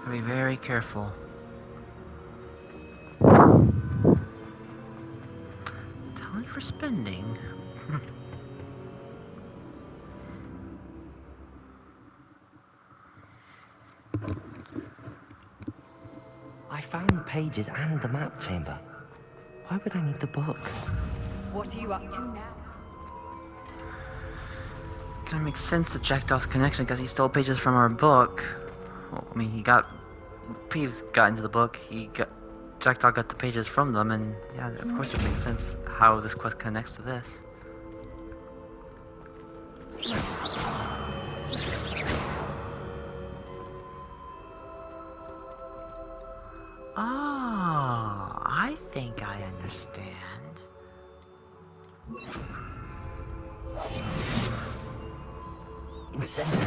Gotta be very careful. Time for spending. I found the pages and the map chamber. Why would I need the book? What are you up to now? Kinda makes sense, the Jackdaw's connection, because he stole pages from our book. Well, I mean, Peeves got into the book, Jackdaw got the pages from them, and yeah, of course it makes sense how this quest connects to this. Oh, I think I understand. Incendiary.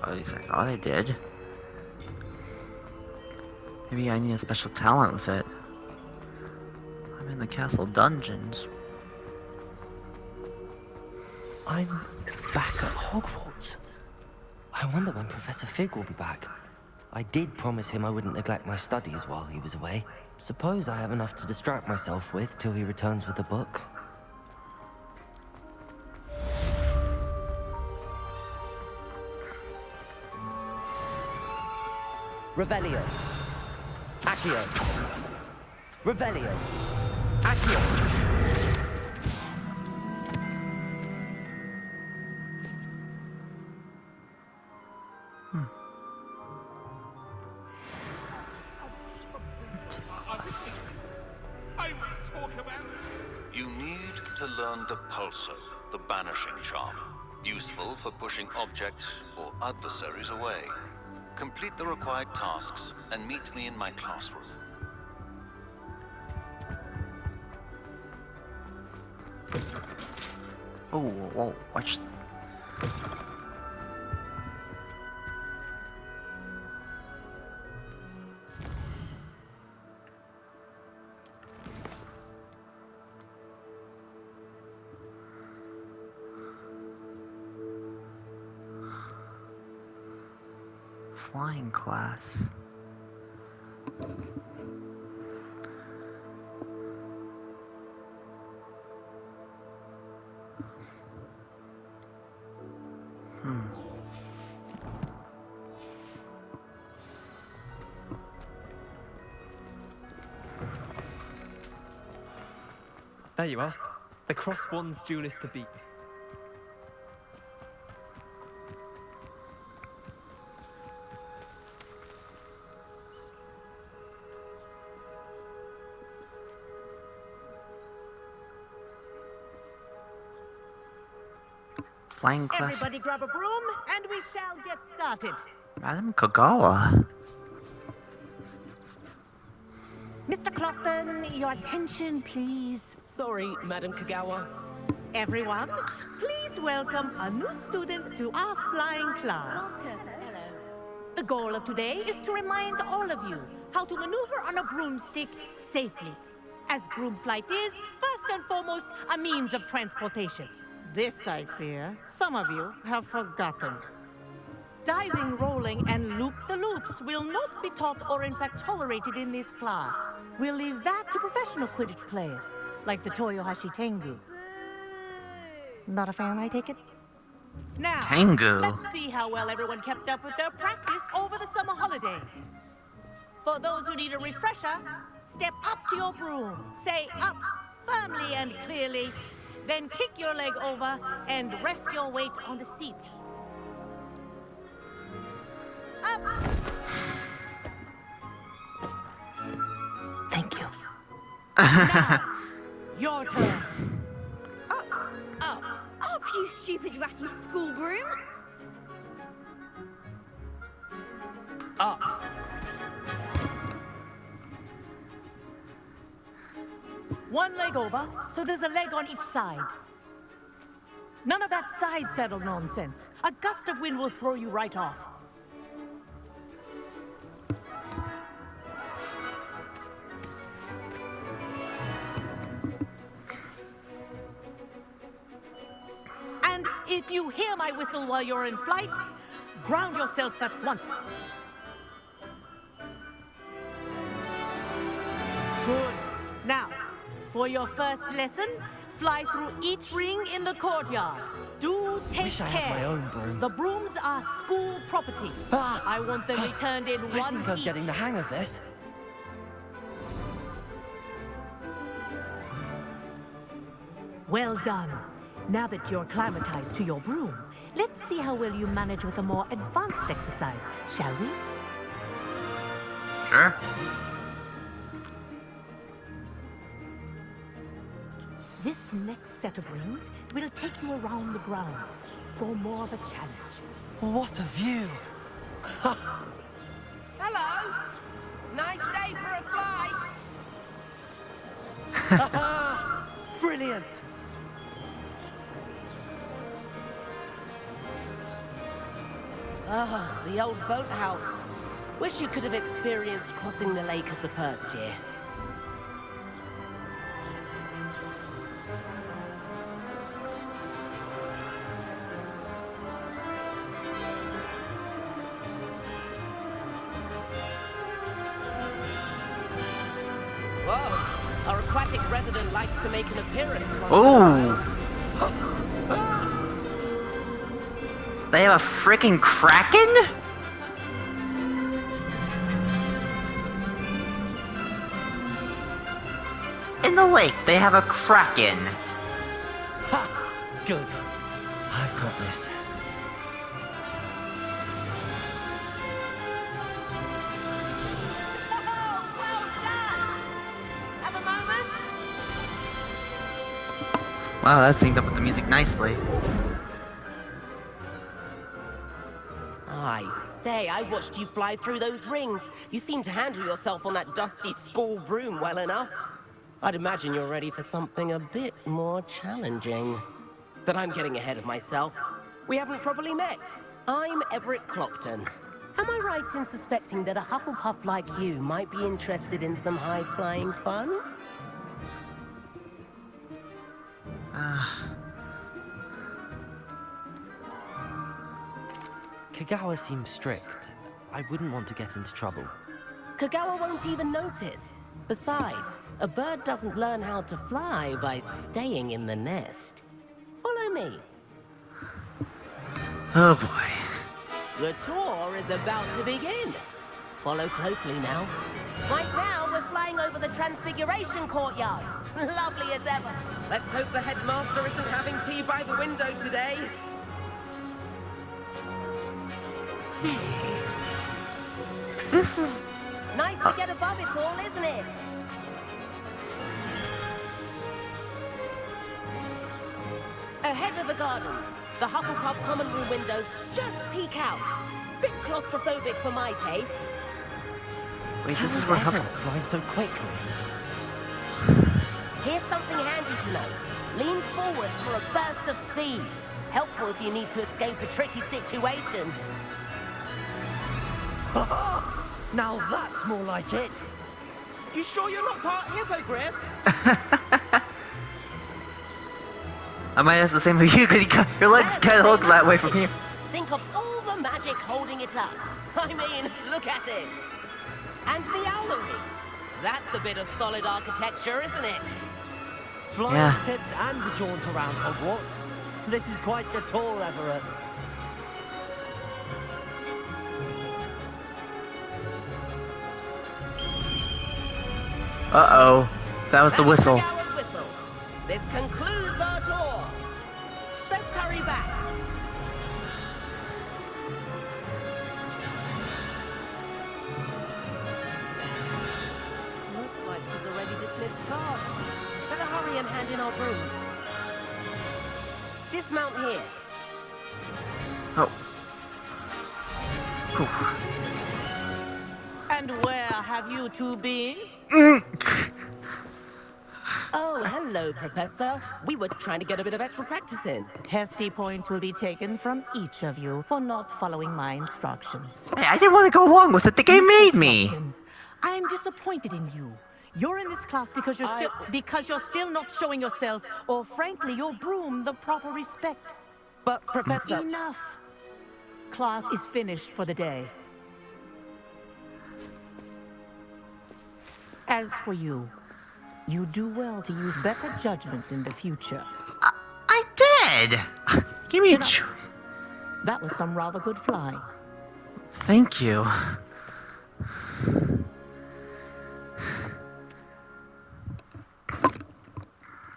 At least I thought I did. Maybe I need a special talent with it. I'm in the castle dungeons. I'm back at Hogwarts. I wonder when Professor Fig will be back. I did promise him I wouldn't neglect my studies while he was away. Suppose I have enough to distract myself with till he returns with the book. Revelio. Accio. Revelio. Accio. You need to learn Depulso, the banishing charm. Useful for pushing objects or adversaries away. Complete the required tasks and meet me in my classroom. Oh, whoa, watch. Flying class. There you are. The Crosswands duelist to beat. Flying class. Everybody grab a broom, and we shall get started. Madam Kagawa. Mr. Clockton, your attention, please. Sorry, Madam Kagawa. Everyone, please welcome a new student to our flying class. The goal of today is to remind all of you how to maneuver on a broomstick safely, as broom flight is, first and foremost, a means of transportation. This, I fear, some of you have forgotten. Diving, rolling, and loop-the-loops will not be taught or in fact tolerated in this class. We'll leave that to professional Quidditch players, like the Toyohashi Tengu. Not a fan, I take it? Now, Tengu. let's see how well everyone kept up with their practice over the summer holidays. For those who need a refresher, step up to your broom, say up firmly and clearly, then kick your leg over and rest your weight on the seat. Up! Thank you. Now, your turn. Up, you stupid ratty school broom! Up. One leg over, so there's a leg on each side. None of that side saddle nonsense. A gust of wind will throw you right off. If you hear my whistle while you're in flight, ground yourself at once. Good. Now, for your first lesson, fly through each ring in the courtyard. Do take Wish I care. had my own broom. The brooms are school property. I want them returned in I one think I'm piece. getting the hang of this. Well done. Now that you're acclimatized to your broom, let's see how well you manage with a more advanced exercise, shall we? Sure. This next set of rings will take you around the grounds for more of a challenge. What a view! Hello! Nice day for a flight! Brilliant! Ah, the old boathouse. Wish you could have experienced crossing the lake as the first year. Whoa! Our aquatic resident likes to make an appearance once in a while. Oh! They have a freaking kraken? In the lake, they have a kraken. Ha! Good. I've got this. Oh, well done! Have a moment? Wow, that synced up with the music nicely. I say, I watched you fly through those rings. You seem to handle yourself on that dusty school broom well enough. I'd imagine you're ready for something a bit more challenging. But I'm getting ahead of myself. We haven't properly met. I'm Everett Clopton. Am I right in suspecting that a Hufflepuff like you might be interested in some high-flying fun? Kagawa seems strict. I wouldn't want to get into trouble. Kagawa won't even notice. Besides, a bird doesn't learn how to fly by staying in the nest. Follow me. Oh boy. The tour is about to begin. Follow closely now. Right now, we're flying over the Transfiguration Courtyard. Lovely as ever. Let's hope the headmaster isn't having tea by the window today. This is... Nice to get above it all, isn't it? Ahead of the gardens, the Hufflepuff common room windows just peek out. Bit claustrophobic for my taste. Wait, How this is is where Everett Hufflepuff... flying so quickly? Here's something handy to know. Lean forward for a burst of speed. Helpful if you need to escape a tricky situation. Now that's more like it. You sure you're not part hippogriff? I might ask the same for you, because your legs kind of look that way from here. Think of all the magic holding it up. I mean, look at it. And the owlery. That's a bit of solid architecture, isn't it? Flying Yeah. tips and a jaunt around Hogwarts. This is quite the tour, Everett. Uh-oh. That was the whistle. That's Kagawa's whistle. This concludes our tour. Best hurry back. Looks like she's already dismissed class. Better hurry and hand in our brooms. Dismount here. Oh. Whew. And where have you two been? Oh, hello, Professor. We were trying to get a bit of extra practice in. Hefty points will be taken from each of you for not following my instructions. Hey, I didn't want to go along with it. The game Mr. made me. Clopton, I'm disappointed in you. You're in this class because you're still not showing yourself, or frankly, your broom, the proper respect. But, Professor... Enough! Class is finished for the day. As for you, you do well to use better judgment in the future. I did! Give me a Chin up. That was some rather good flying. Thank you.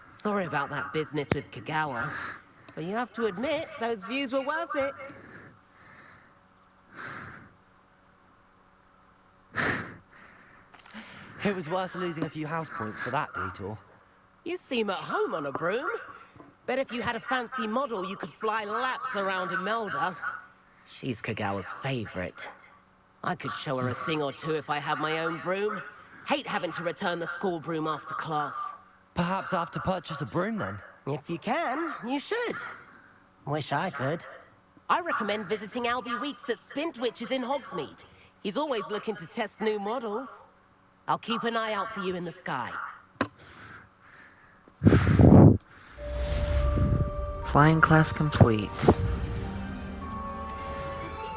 Sorry about that business with Kagawa. But you have to admit, those views were worth it. It was worth losing a few house points for that detour. You seem at home on a broom. Bet if you had a fancy model, you could fly laps around Imelda. She's Kagawa's favorite. I could show her a thing or two if I had my own broom. Hate having to return the school broom after class. Perhaps I have to purchase a broom then. If you can, you should. Wish I could. I recommend visiting Albie Weeks at Spintwitches in Hogsmeade. He's always looking to test new models. I'll keep an eye out for you in the sky. Flying class complete.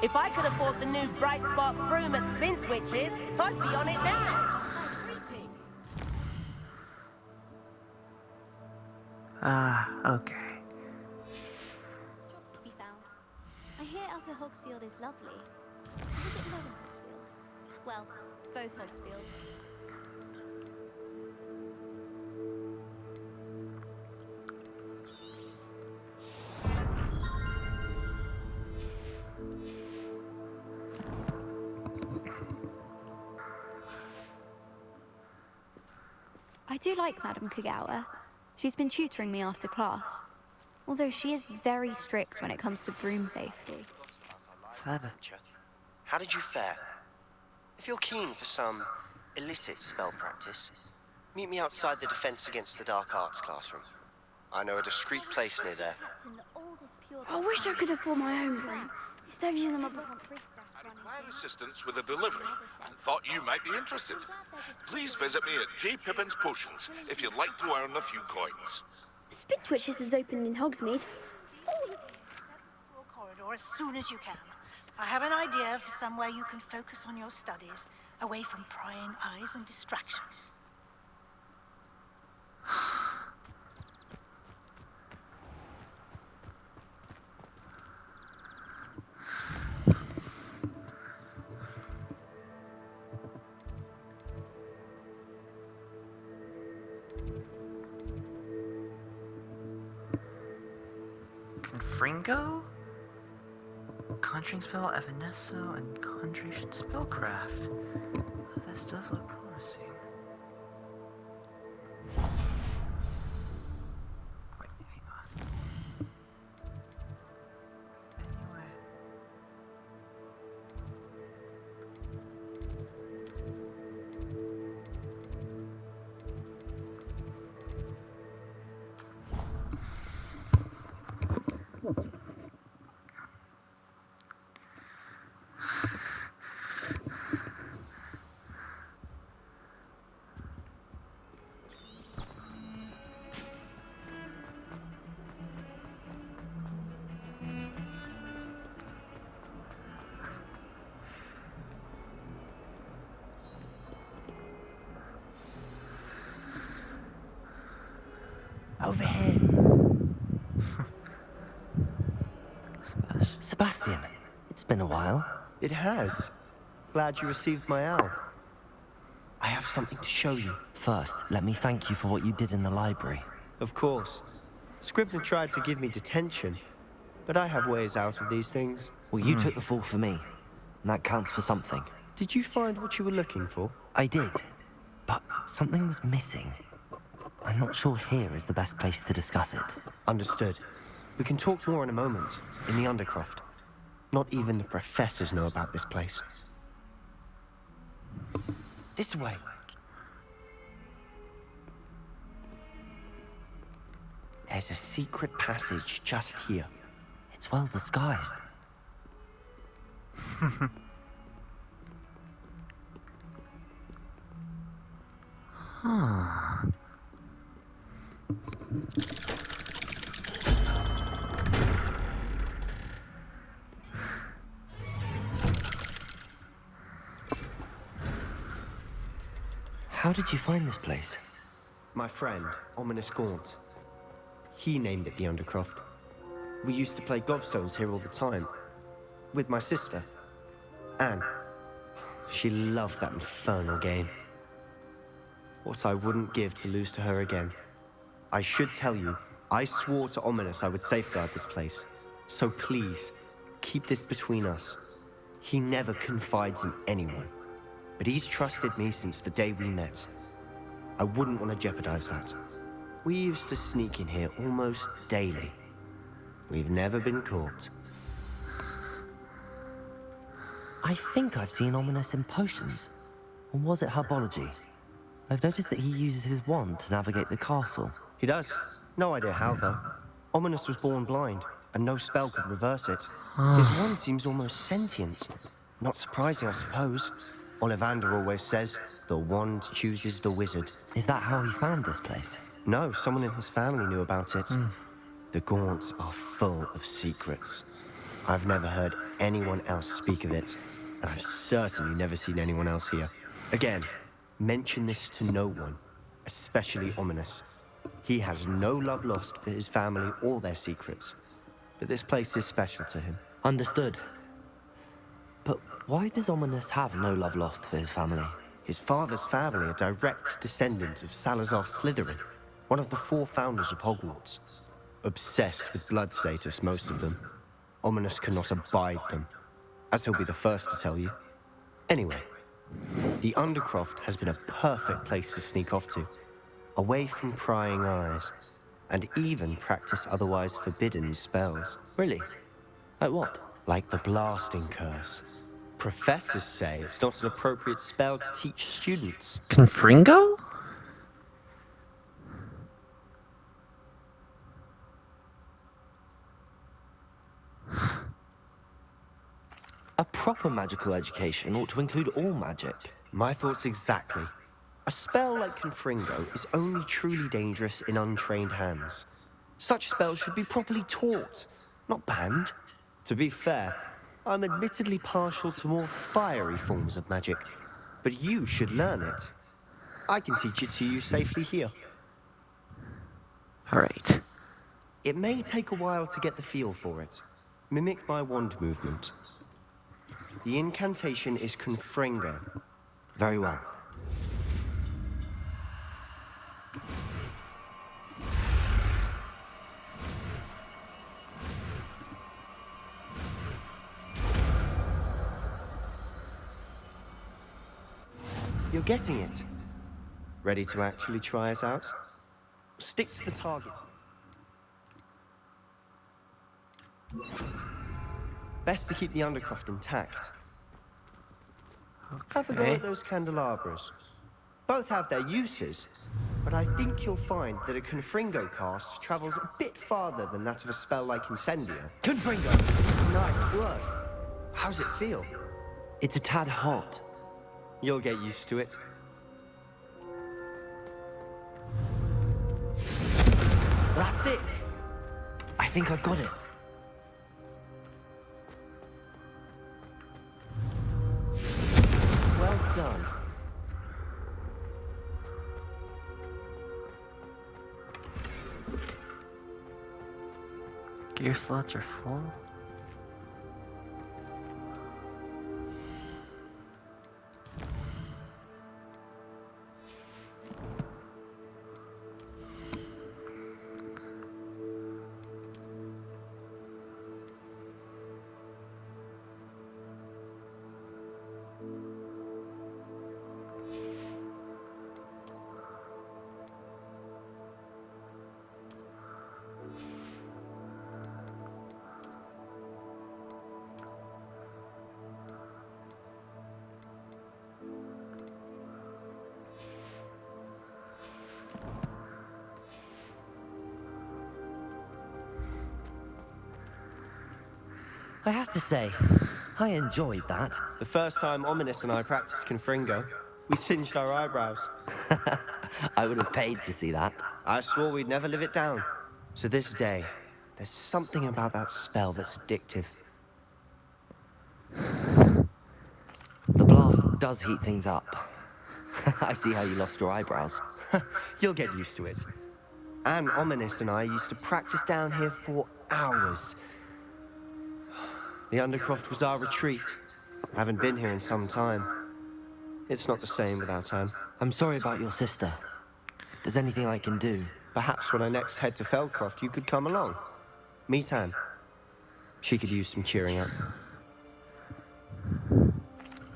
If I could afford the new Bright Spark broom at Spintwitches, I'd be on it now. Okay. Shops to be found. I hear Upper Hogsfield is lovely. Is it Lower Hogsfield? Well, both Hogsfields. I do like Madame Kagawa. She's been tutoring me after class. Although she is very strict when it comes to broom safety. 7. How did you fare? If you're keen for some illicit spell practice, meet me outside the Defense Against the Dark Arts classroom. I know a discreet place near there. I wish I could afford my own broom. Instead of using my broom. I require assistance with a delivery and thought you might be interested. Please visit me at J. Pippin's Potions if you'd like to earn a few coins. Spintwitches is opened in Hogsmeade. Corridor as soon as you can. I have an idea for somewhere you can focus on your studies, away from prying eyes and distractions. Confringo? Conjuring spell, Evanesso, and Conjuration spellcraft. This does look promising. Wait, hang on. Anyway. Over here. Sebastian, it's been a while. It has. Glad you received my owl. I have something to show you. First, let me thank you for what you did in the library. Of course. Scribner tried to give me detention, but I have ways out of these things. Well, you took the fall for me, and that counts for something. Did you find what you were looking for? I did, but something was missing. I'm not sure here is the best place to discuss it. Understood. We can talk more in a moment, in the Undercroft. Not even the professors know about this place. This way. There's a secret passage just here. It's well disguised. Huh. How did you find this place? My friend, Ominous Gaunt. He named it the Undercroft. We used to play gobstones here all the time. With my sister, Anne. She loved that infernal game. What I wouldn't give to lose to her again. I should tell you, I swore to Ominous I would safeguard this place. So please, keep this between us. He never confides in anyone. But he's trusted me since the day we met. I wouldn't want to jeopardize that. We used to sneak in here almost daily. We've never been caught. I think I've seen Ominous in potions. Or was it herbology? I've noticed that he uses his wand to navigate the castle. He does. No idea how, though. Ominous was born blind, and no spell could reverse it. His wand seems almost sentient. Not surprising, I suppose. Ollivander always says, the wand chooses the wizard. Is that how he found this place? No, someone in his family knew about it. The Gaunts are full of secrets. I've never heard anyone else speak of it, and I've certainly never seen anyone else here. Again, mention this to no one, especially Ominous. He has no love lost for his family or their secrets, but this place is special to him. Understood. But why does Ominous have no love lost for his family? His father's family are direct descendants of Salazar Slytherin, one of the 4 founders of Hogwarts. Obsessed with blood status, most of them. Ominous cannot abide them, as he'll be the first to tell you. Anyway, the Undercroft has been a perfect place to sneak off to, away from prying eyes, and even practice otherwise forbidden spells. Really? Like what? Like the blasting curse. Professors say it's not an appropriate spell to teach students. Confringo? A proper magical education ought to include all magic. My thoughts exactly. A spell like Confringo is only truly dangerous in untrained hands. Such spells should be properly taught, not banned. To be fair, I'm admittedly partial to more fiery forms of magic, but you should learn it. I can teach it to you safely here. Alright. It may take a while to get the feel for it. Mimic my wand movement. The incantation is Confringo. Very well. You're getting it. Ready to actually try it out? Stick to the target. Best to keep the Undercroft intact. Have a go at those candelabras. Both have their uses, but I think you'll find that a Confringo cast travels a bit farther than that of a spell like Incendio. Confringo! Nice work. How's it feel? It's a tad hot. You'll get used to it. That's it! I think I've got it. Well done. Gear slots are full. I have to say, I enjoyed that. The first time Ominous and I practiced Confringo, we singed our eyebrows. I would have paid to see that. I swore we'd never live it down. To this day, there's something about that spell that's addictive. The blast does heat things up. I see how you lost your eyebrows. You'll get used to it. Anne, Ominous, and I used to practice down here for hours. The Undercroft was our retreat. Haven't been here in some time. It's not the same without Anne. I'm sorry about your sister. If there's anything I can do... Perhaps when I next head to Feldcroft, you could come along. Meet Anne. She could use some cheering up.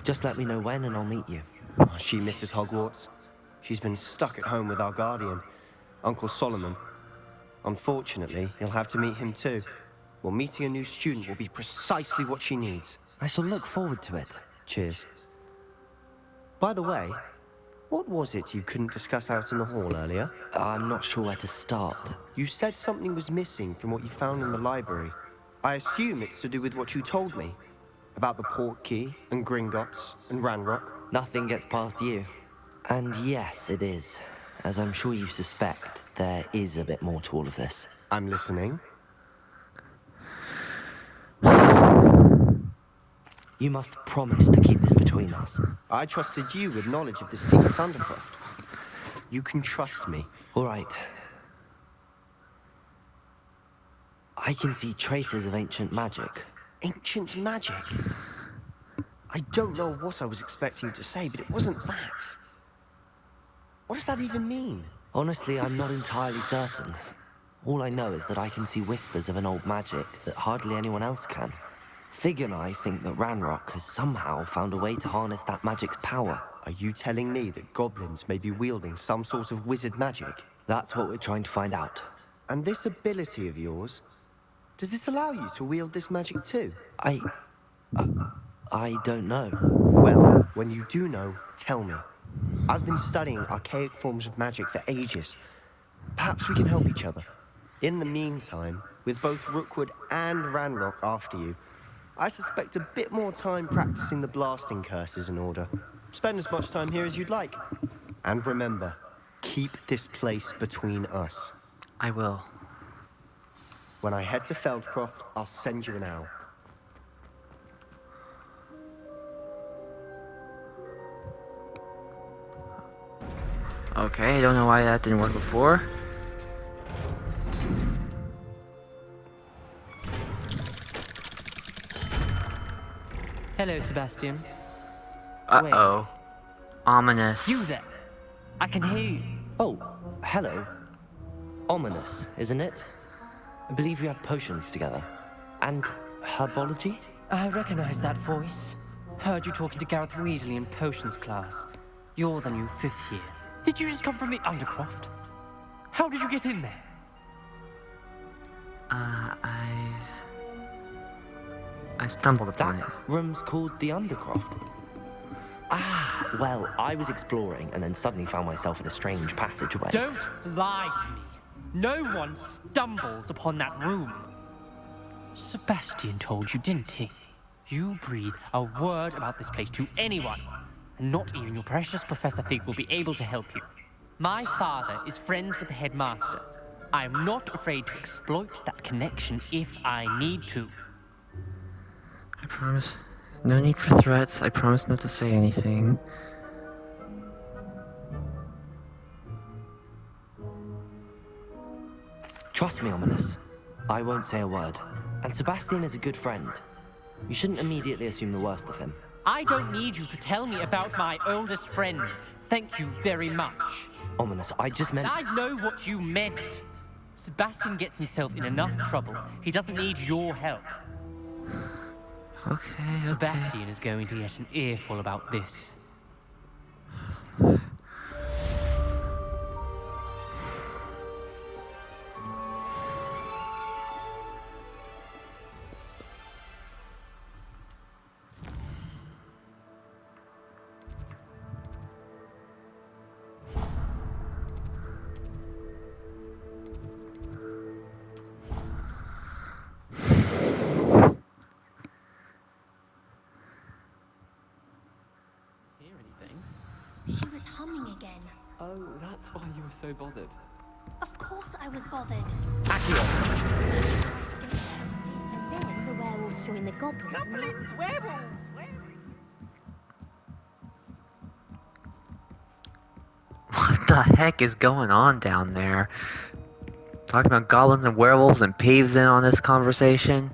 Just let me know when and I'll meet you. Oh, she misses Hogwarts. She's been stuck at home with our guardian, Uncle Solomon. Unfortunately, you'll have to meet him too. Well, meeting a new student will be precisely what she needs. I shall look forward to it. Cheers. By the way, what was it you couldn't discuss out in the hall earlier? I'm not sure where to start. You said something was missing from what you found in the library. I assume it's to do with what you told me. About the port key, and Gringotts, and Ranrock. Nothing gets past you. And yes, it is. As I'm sure you suspect, there is a bit more to all of this. I'm listening. You must promise to keep this between us. I trusted you with knowledge of the secret Undercroft. You can trust me. All right. I can see traces of ancient magic. Ancient magic? I don't know what I was expecting to say, but it wasn't that. What does that even mean? Honestly, I'm not entirely certain. All I know is that I can see whispers of an old magic that hardly anyone else can. Fig and I think that Ranrock has somehow found a way to harness that magic's power. Are you telling me that goblins may be wielding some sort of wizard magic? That's what we're trying to find out. And this ability of yours, does it allow you to wield this magic too? I don't know. Well, when you do know, tell me. I've been studying archaic forms of magic for ages. Perhaps we can help each other. In the meantime, with both Rookwood and Ranrock after you, I suspect a bit more time practicing the blasting curse is in order. Spend as much time here as you'd like. And remember, keep this place between us. I will. When I head to Feldcroft, I'll send you an owl. Okay, I don't know why that didn't work before. Hello, Sebastian. Uh-oh. Ominous. You there? I can hear you. Oh, hello. Ominous, isn't it? I believe we have potions together. And herbology? I recognize that voice. Heard you talking to Gareth Weasley in potions class. You're the new 5th year. Did you just come from the Undercroft? How did you get in there? I stumbled upon That it. room's called the Undercroft. Ah, well, I was exploring and then suddenly found myself in a strange passageway. Don't lie to me. No one stumbles upon that room. Sebastian told you, didn't he? You breathe a word about this place to anyone, and not even your precious Professor Fig will be able to help you. My father is friends with the headmaster. I am not afraid to exploit that connection if I need to. I promise. No need for threats. I promise not to say anything. Trust me, Ominous. I won't say a word. And Sebastian is a good friend. You shouldn't immediately assume the worst of him. I don't need you to tell me about my oldest friend. Thank you very much. Ominous, I just meant... I know what you meant. Sebastian gets himself in enough trouble. He doesn't need your help. Okay. Sebastian is going to get an earful about this. She was humming again. Oh, that's why you were so bothered. Of course I was bothered. Accio! And then the werewolves joined the goblins. Goblins, werewolves, the heck is going on down there? Talking about goblins and werewolves and Peeves in on this conversation.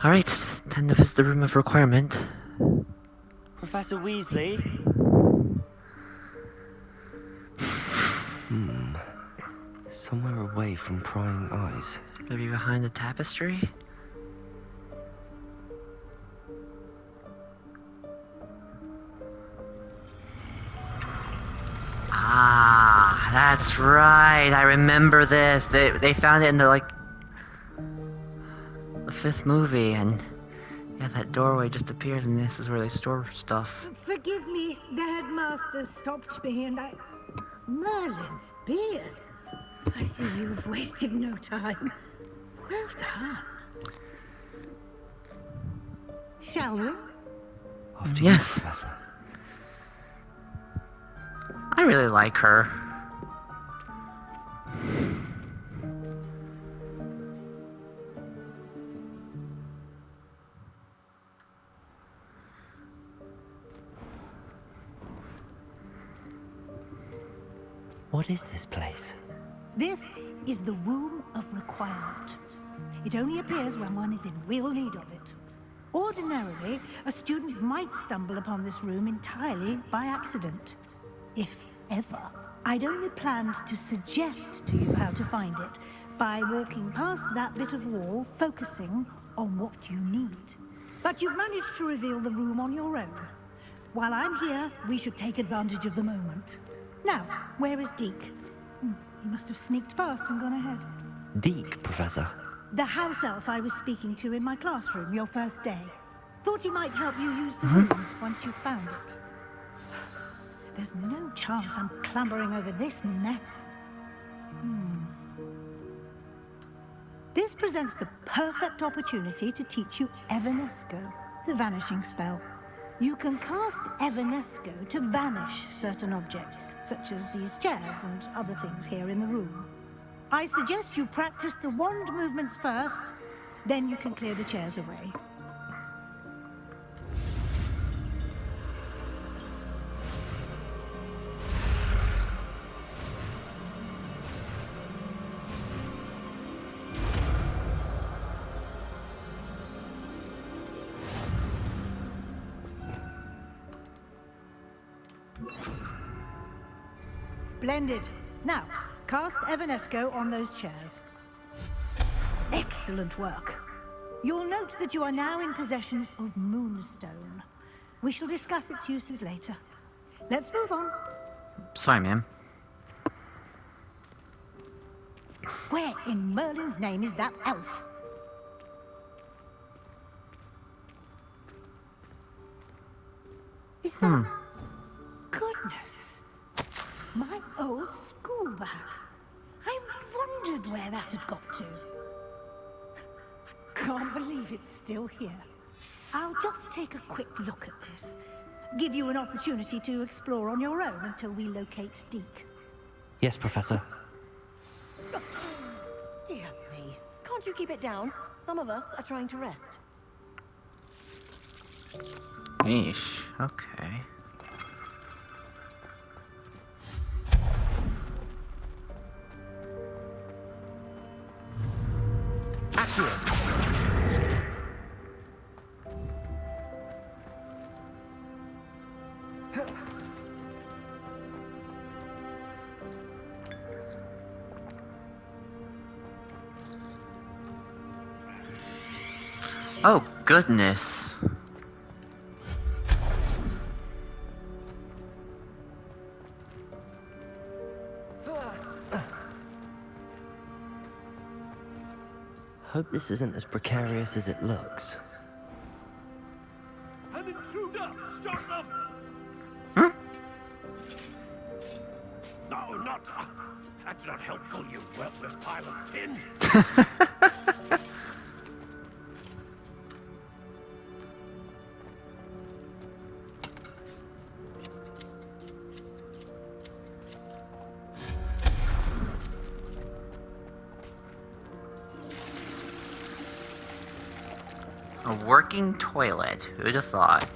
Alright, time to visit the room of requirement. Professor Weasley? Somewhere away from prying eyes. Maybe behind the tapestry? Ah, that's right. I remember this. They found it in the fifth movie, and yeah, that doorway just appears, and this is where they store stuff. Forgive me, the headmaster stopped me and Merlin's beard. I see you've wasted no time. Well done. Shall we? After Yes. you, Professor. I really like her. What is this place? This is the Room of Requirement. It only appears when one is in real need of it. Ordinarily, a student might stumble upon this room entirely by accident. If ever. I'd only planned to suggest to you how to find it by walking past that bit of wall, focusing on what you need. But you've managed to reveal the room on your own. While I'm here, we should take advantage of the moment. Now, where is Deke? He must have sneaked past and gone ahead. Deke, Professor. The house elf I was speaking to in my classroom your first day. Thought he might help you use the room once you found it. There's no chance I'm clambering over this mess. This presents the perfect opportunity to teach you Evanesco, the vanishing spell. You can cast Evanesco to vanish certain objects, such as these chairs and other things here in the room. I suggest you practice the wand movements first, then you can clear the chairs away. Splendid. Now, cast Evanesco on those chairs. Excellent work. You'll note that you are now in possession of Moonstone. We shall discuss its uses later. Let's move on. Sorry, ma'am. Where in Merlin's name is that elf? Is that... Goodness. My old school bag. I wondered where that had got to. Can't believe it's still here. I'll just take a quick look at this. Give you an opportunity to explore on your own until we locate Deke. Yes, Professor. Dear me. Can't you keep it down? Some of us are trying to rest. Yeesh. Okay. Oh, goodness. Hope this isn't as precarious as it looks. An intruder! Stop them! Huh? No, not... that's not helpful, you worthless pile of tin! A working toilet. Who'd have thought?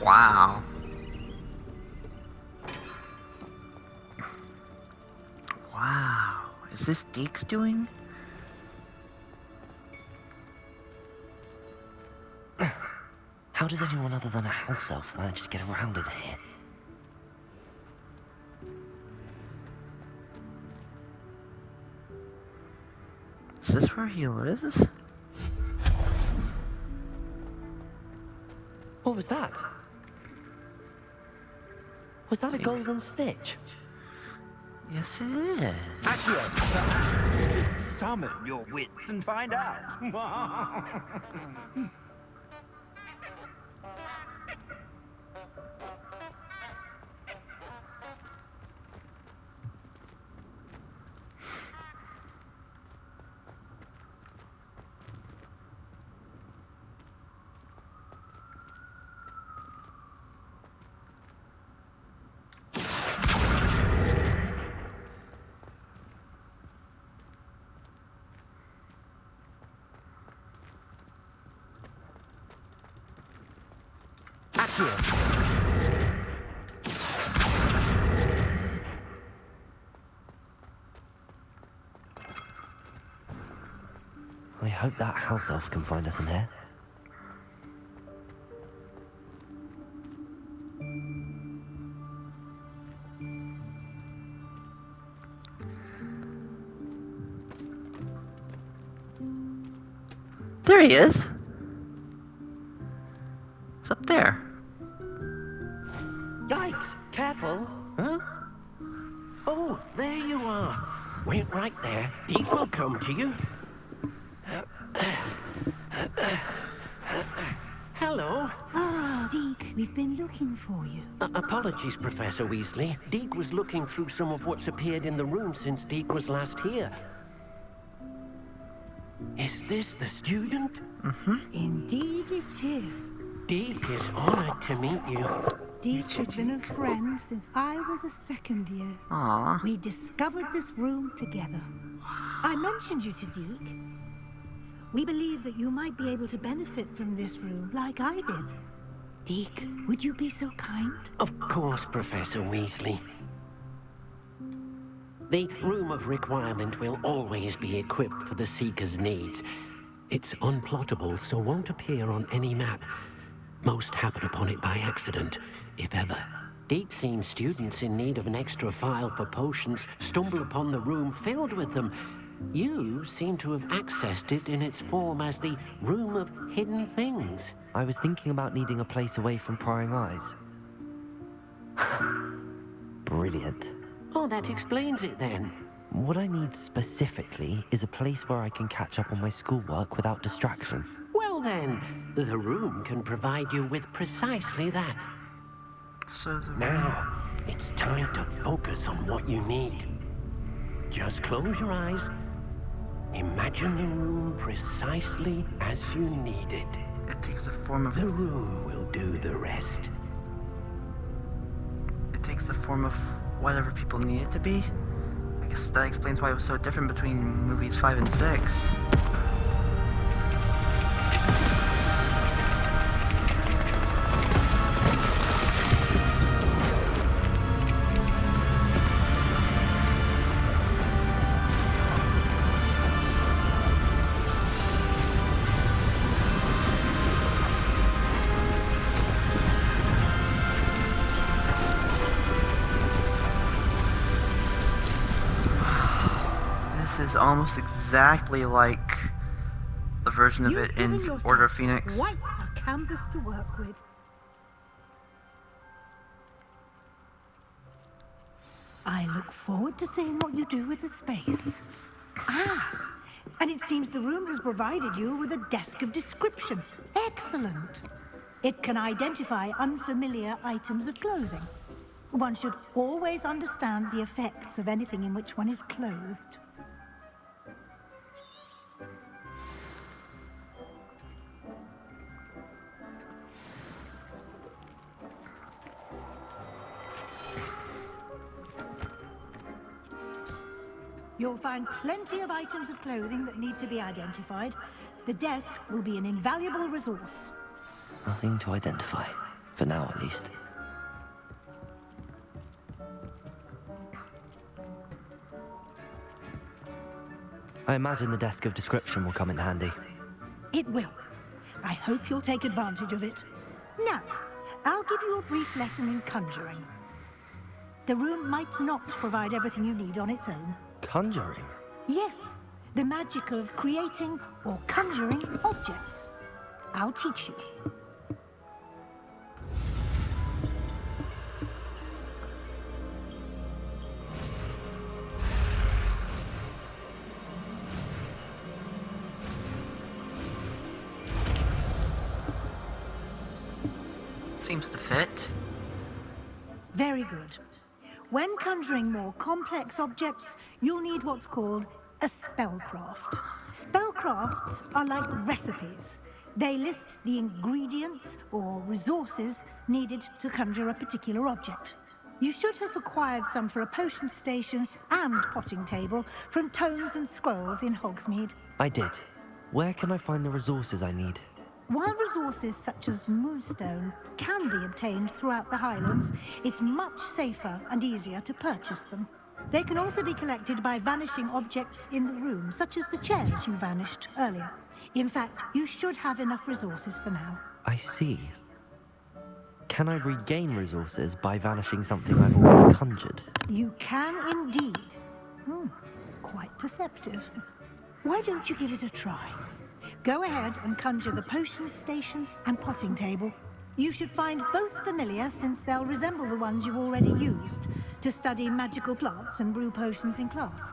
Wow. Wow. Is this Deke's doing? How does anyone other than a house elf manage to get around in here? Is this where he lives? What was that? Was that a golden stitch? Yes, it is. Accio, perhaps you should summon your wits and find out. I hope that house elf can find us in here. There he is. It's up there. Yikes! Careful! Huh? Oh, there you are. Wait right there. Deke will come to you. Hello. Ah, Deke, we've been looking for you. Apologies, Professor Weasley. Deke was looking through some of what's appeared in the room since Deke was last here. Is this the student? Indeed it is. Deke is honored to meet you. Deke has been a friend since I was a second year. Aww. We discovered this room together. I mentioned you to Deke. We believe that you might be able to benefit from this room like I did. Deke, would you be so kind? Of course, Professor Weasley. The Room of Requirement will always be equipped for the Seeker's needs. It's unplottable, so won't appear on any map. Most happen upon it by accident, if ever. Deke's seen students in need of an extra file for potions stumble upon the room filled with them. You seem to have accessed it in its form as the Room of Hidden Things. I was thinking about needing a place away from prying eyes. Brilliant. Oh, that explains it then. What I need specifically is a place where I can catch up on my schoolwork without distraction. Well then, the room can provide you with precisely that. So Now, it's time to focus on what you need. Just close your eyes. Imagine the room precisely as you need it. it takes the form of The room will do the rest. it takes the form of whatever people need it to be. I guess that explains why it was so different between movies 5 and 6. This is almost exactly like the version of You've it given in yourself Order of Phoenix. quite a canvas to work with. I look forward to seeing what you do with the space. Ah, and it seems the room has provided you with a desk of description. Excellent. It can identify unfamiliar items of clothing. One should always understand the effects of anything in which one is clothed. You'll find plenty of items of clothing that need to be identified. The desk will be an invaluable resource. Nothing to identify. For now, at least. I imagine the desk of description will come in handy. It will. I hope you'll take advantage of it. Now, I'll give you a brief lesson in conjuring. The room might not provide everything you need on its own. Conjuring? Yes, the magic of creating or conjuring objects. I'll teach you. Seems to fit. Very good. When conjuring more complex objects, you'll need what's called a spellcraft. Spellcrafts are like recipes. They list the ingredients or resources needed to conjure a particular object. You should have acquired some for a potion station and potting table from tomes and scrolls in Hogsmeade. I did. Where can I find the resources I need? While resources such as moonstone can be obtained throughout the Highlands, it's much safer and easier to purchase them. They can also be collected by vanishing objects in the room, such as the chairs you vanished earlier. In fact, you should have enough resources for now. I see. Can I regain resources by vanishing something I've already conjured? You can indeed. Quite perceptive. Why don't you give it a try? Go ahead and conjure the potion station and potting table. You should find both familiar, since they'll resemble the ones you've already used to study magical plants and brew potions in class.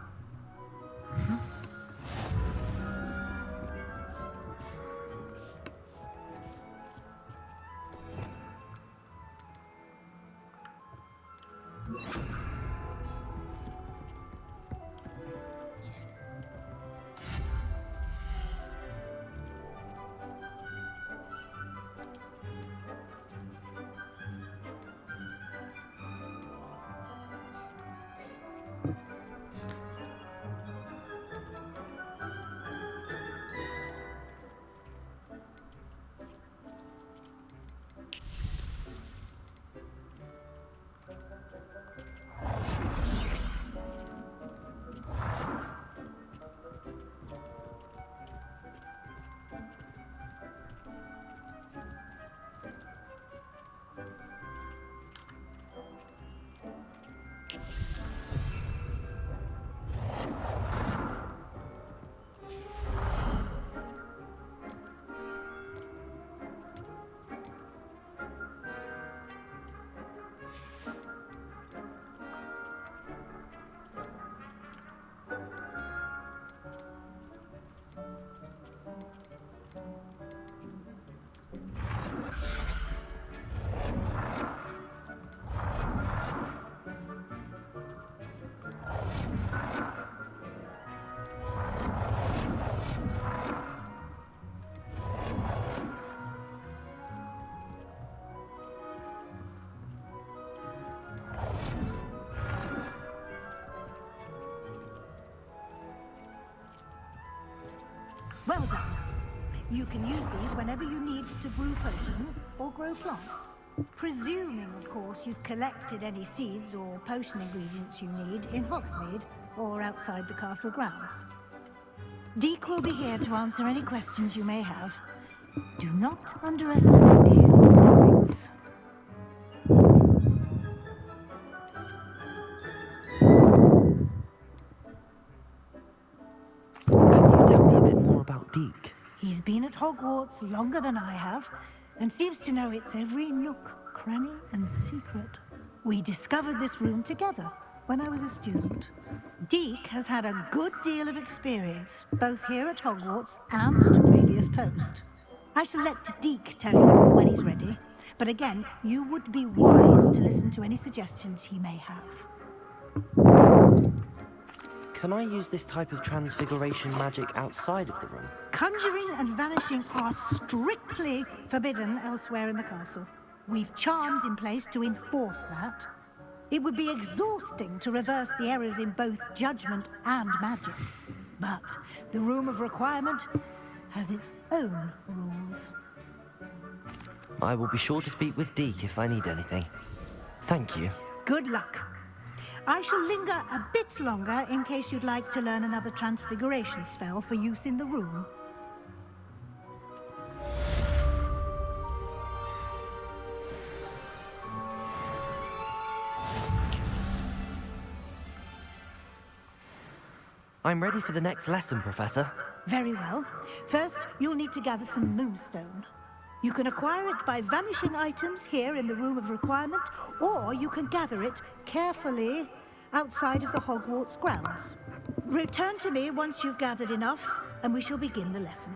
Well done. You can use these whenever you need to brew potions or grow plants. Presuming, of course, you've collected any seeds or potion ingredients you need in Hogsmeade or outside the castle grounds. Deek will be here to answer any questions you may have. Do not underestimate his insights. About Deek. He's been at Hogwarts longer than I have, and seems to know its every nook, cranny, and secret. We discovered this room together when I was a student. Deek has had a good deal of experience, both here at Hogwarts and at a previous post. I shall let Deek tell you more when he's ready, but again, you would be wise to listen to any suggestions he may have. Can I use this type of transfiguration magic outside of the room? Conjuring and vanishing are strictly forbidden elsewhere in the castle. We've charms in place to enforce that. It would be exhausting to reverse the errors in both judgment and magic. But the Room of Requirement has its own rules. I will be sure to speak with Deke if I need anything. Thank you. Good luck. I shall linger a bit longer in case you'd like to learn another transfiguration spell for use in the room. I'm ready for the next lesson, Professor. Very well. First, you'll need to gather some moonstone. You can acquire it by vanishing items here in the Room of Requirement, or you can gather it carefully outside of the Hogwarts grounds. Return to me once you've gathered enough, and we shall begin the lesson.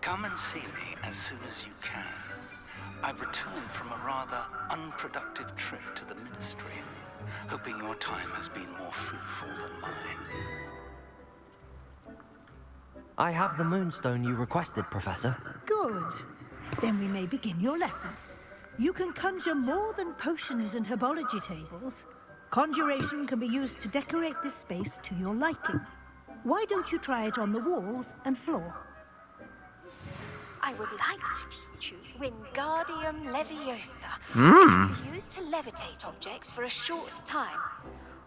Come and see me as soon as you can. I've returned from a rather unproductive trip to the Ministry, hoping your time has been more fruitful than mine. I have the moonstone you requested, Professor. Good. Then we may begin your lesson. You can conjure more than potions and herbology tables. Conjuration can be used to decorate this space to your liking. Why don't you try it on the walls and floor? I would like to teach you Wingardium Leviosa. It can be used to levitate objects for a short time.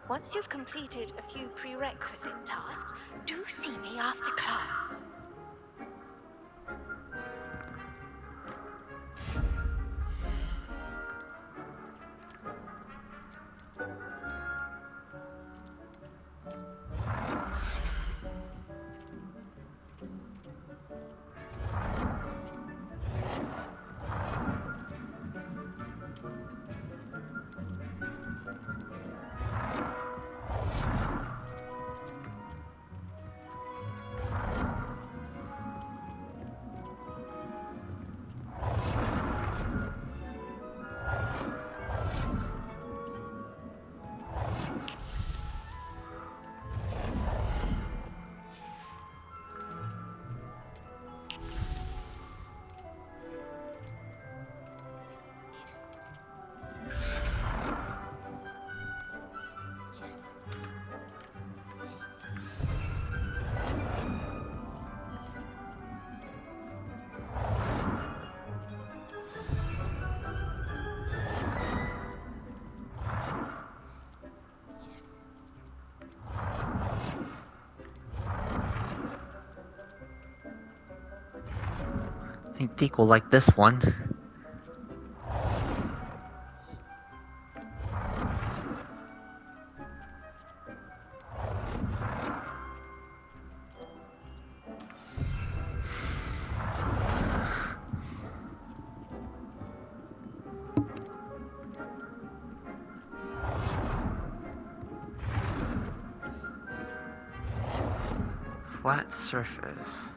Once you've completed a few prerequisite tasks, do see me after class. I think Deke will like this one. Flat surface.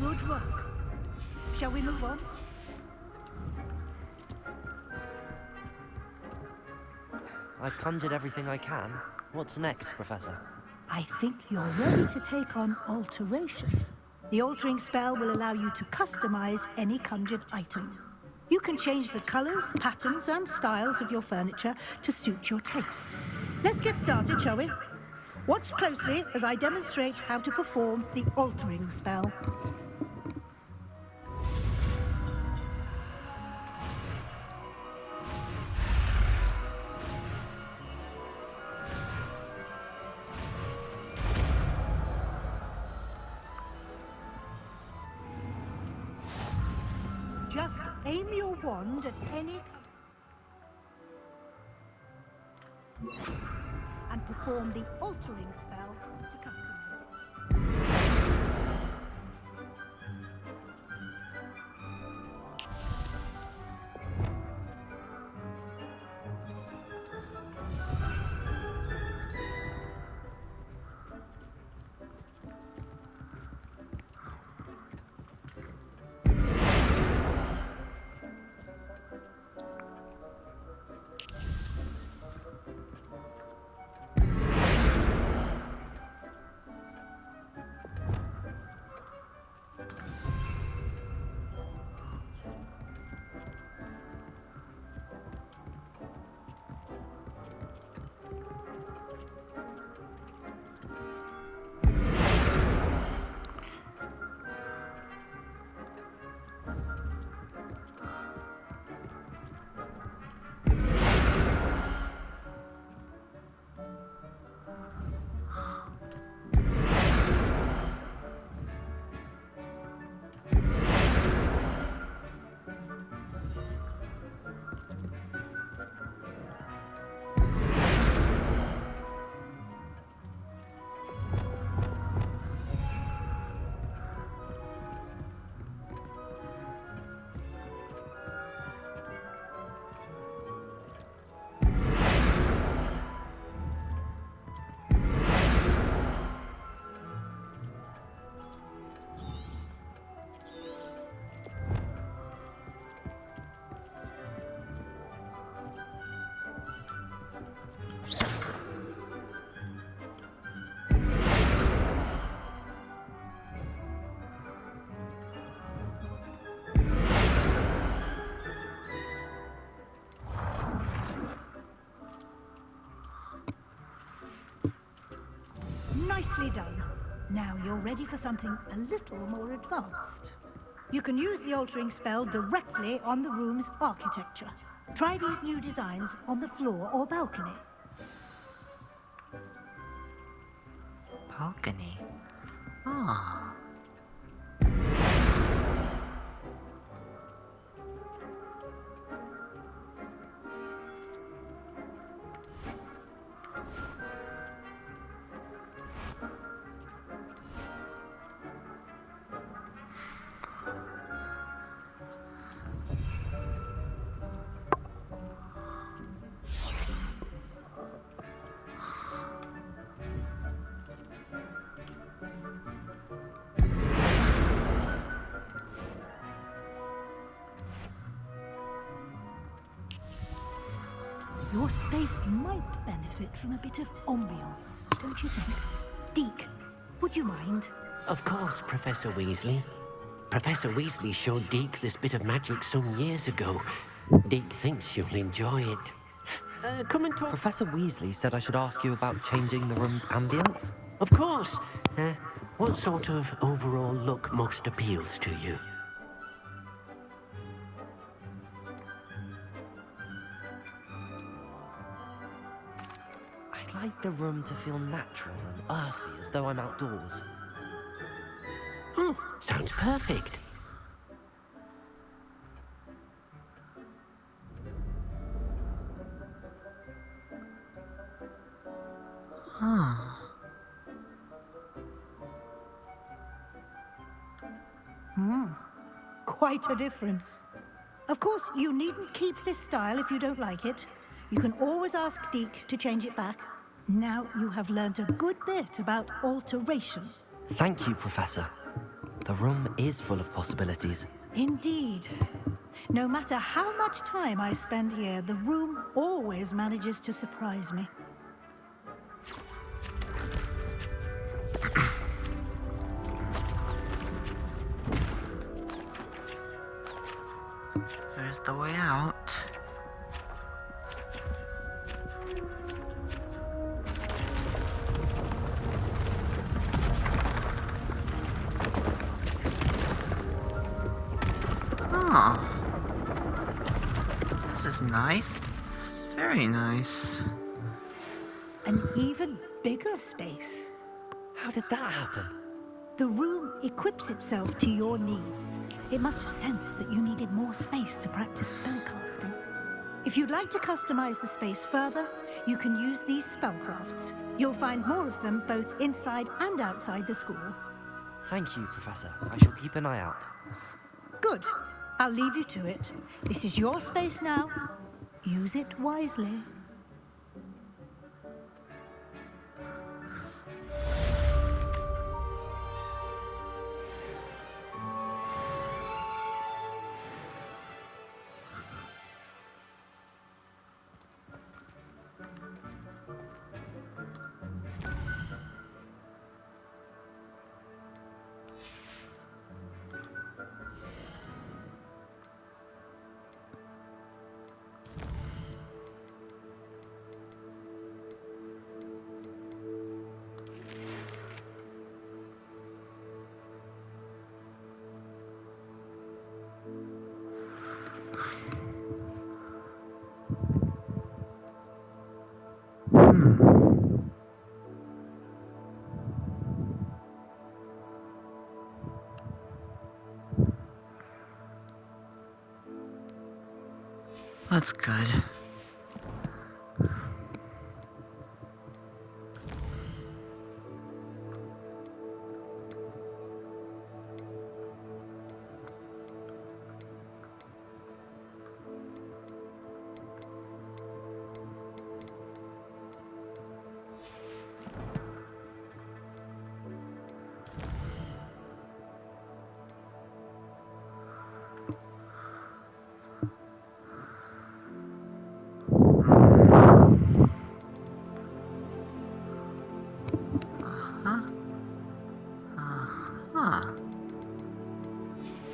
Good work. Shall we move on? I've conjured everything I can. What's next, Professor? I think you're ready to take on alteration. The altering spell will allow you to customize any conjured item. You can change the colors, patterns, and styles of your furniture to suit your taste. Let's get started, shall we? Watch closely as I demonstrate how to perform the altering spell. Just aim your wand at any and perform the altering spell to customize it. Nicely done. Now you're ready for something a little more advanced. You can use the altering spell directly on the room's architecture. Try these new designs on the floor or balcony. Balcony. Ah. Your space might benefit from a bit of ambiance, don't you think? Deke, would you mind? Of course, Professor Weasley. Professor Weasley showed Deke this bit of magic some years ago. Deke thinks you'll enjoy it. Come and talk. Professor Weasley said I should ask you about changing the room's ambience. Of course. What sort of overall look most appeals to you? I'd like the room to feel natural and earthy, as though I'm outdoors. Oh, sounds perfect. Quite a difference. Of course, you needn't keep this style if you don't like it. You can always ask Deke to change it back. Now you have learned a good bit about alteration. Thank you, Professor. The room is full of possibilities. Indeed. No matter how much time I spend here, the room always manages to surprise me. There's the way out. Oh. This is nice. This is very nice. An even bigger space. How did that happen? The room equips itself to your needs. It must have sensed that you needed more space to practice spellcasting. If you'd like to customize the space further, you can use these spellcrafts. You'll find more of them both inside and outside the school. Thank you, Professor. I shall keep an eye out. Good. I'll leave you to it. This is your space now. Use it wisely. That's good.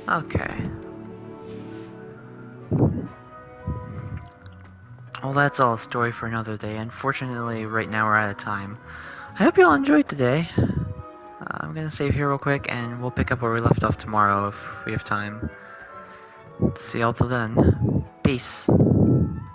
Okay. Well, that's all a story for another day. Unfortunately, right now we're out of time. I hope you all enjoyed today. I'm gonna save here real quick, and we'll pick up where we left off tomorrow if we have time. See y'all till then. Peace.